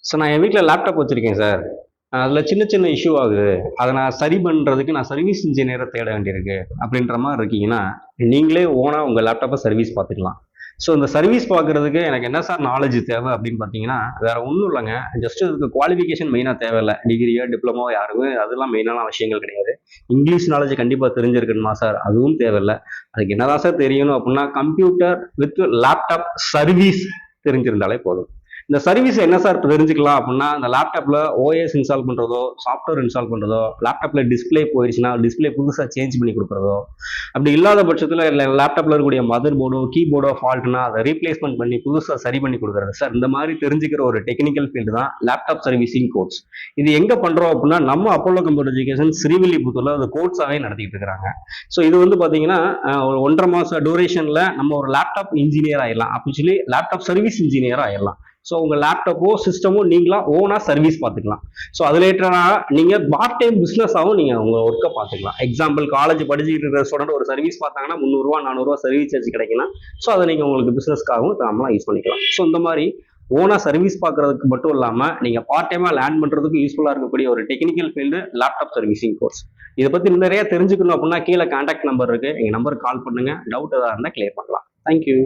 Sir நான் என் வீட்டில் laptop வச்சுருக்கேன் சார். அதில் சின்ன சின்ன இஷ்யூ ஆகுது. அதை நான் சரி பண்ணுறதுக்கு நான் சர்வீஸ் இன்ஜினியரை தேட வேண்டியிருக்கு அப்படின்ற மாதிரி இருக்கீங்கன்னா, நீங்களே ஓனாக உங்கள் லேப்டாப்பை சர்வீஸ் பார்த்துக்கலாம். ஸோ இந்த சர்வீஸ் பார்க்குறதுக்கு எனக்கு என்ன சார் நாலேஜ் தேவை அப்படின்னு பார்த்தீங்கன்னா, வேற ஒன்றும் இல்லைங்க. ஜஸ்ட் இதுக்கு குவாலிஃபிகேஷன் மெயினாக தேவையில்ல. டிகிரியோ டிப்ளமோ யாருமே அதெல்லாம் மெயினான விஷயங்கள் கிடையாது. இங்கிலீஷ் நாலேஜ் கண்டிப்பாக தெரிஞ்சிருக்கணுமா சார்? அதுவும் தேவையில்ல. அதுக்கு என்னதான் சார் தெரியணும் அப்படின்னா, கம்ப்யூட்டர் வித் லேப்டாப் சர்வீஸ் தெரிஞ்சிருந்தாலே போதும். இந்த சர்வீஸ் என்ன சார் தெரிஞ்சுக்கலாம் அப்படின்னா, அந்த லேப்டாப்ல ஓஎஸ் இன்ஸ்டால் பண்றதோ, சாஃப்ட்வேர் இன்ஸ்டால் பண்றதோ, லேப்டாப்ல டிஸ்பிளே போயிடுச்சுன்னா டிஸ்பிளே புதுசா சேஞ்ச் பண்ணி கொடுக்குறதோ, அப்படி இல்லாத பட்சத்துல லேப்டாப்ல இருக்கக்கூடிய மதர் போர்டோ கீபோர்டோ ஃபால்ட்னா அதை ரீப்ளேஸ்மெண்ட் பண்ணி புதுசா சரி பண்ணி கொடுக்குறது சார். இந்த மாதிரி தெரிஞ்சுக்கிற ஒரு டெக்னிக்கல் ஃபீல்டு தான் லேப்டாப் சர்வீசிங் கோர்ஸ். இது எங்க பண்றோம் அப்படின்னா, நம்ம அப்போலோ கம்ப்யூட்டர் எஜுகேஷன் ஸ்ரீவில்லிபுத்தூர்ல அது கோர்ஸாவே நடத்திட்டு இருக்கிறாங்க. ஸோ இது வந்து பாத்தீங்கன்னா ஒரு 1.5 மாச டூரேஷன்ல நம்ம ஒரு லேப்டாப் இன்ஜினியர் ஆயிடலாம். அப்படின்னு சொல்லி லேப்டாப் சர்வீஸ் இன்ஜினியர் ஆயிடலாம். ஸோ உங்க லேப்டாப்போ சிஸ்டமோ நீங்களா ஓனா சர்வீஸ் பார்த்துக்கலாம். ஸோ அது ரிலேட்டடா நீங்க பார்ட் டைம் பிசினஸாகவும் நீங்க உங்க ஒர்க்கை பார்த்துக்கலாம். எக்ஸாம்பிள் காலேஜ் படிச்சுட்டு இருக்கிற ஸ்டூடெண்ட் ஒரு சர்வீஸ் பார்த்தாங்கன்னா 300 400 சர்வீஸ் சார்ஜ் கிடைக்குன்னா, ஸோ அதை நீங்க உங்களுக்கு பிசினஸ்க்காகவும் நாமலாம் யூஸ் பண்ணிக்கலாம். ஸோ இந்த மாதிரி ஓனா சர்வீஸ் பார்க்கறதுக்கு மட்டும் இல்லாம நீங்க பார்ட் டைமா லேர்ன் பண்றதுக்கு யூஸ்ஃபுல்லா இருக்கக்கூடிய ஒரு technical field laptop servicing course. இதை பத்தி நிறைய தெரிஞ்சுக்கணும் அப்படின்னா கீழே கான்டாக்ட் நம்பர் இருக்கு. எங்க நம்பருக்கு கால் பண்ணுங்க. டவுட் ஏதாவது இருந்தால் கிளியர் பண்ணலாம். தேங்க்யூ.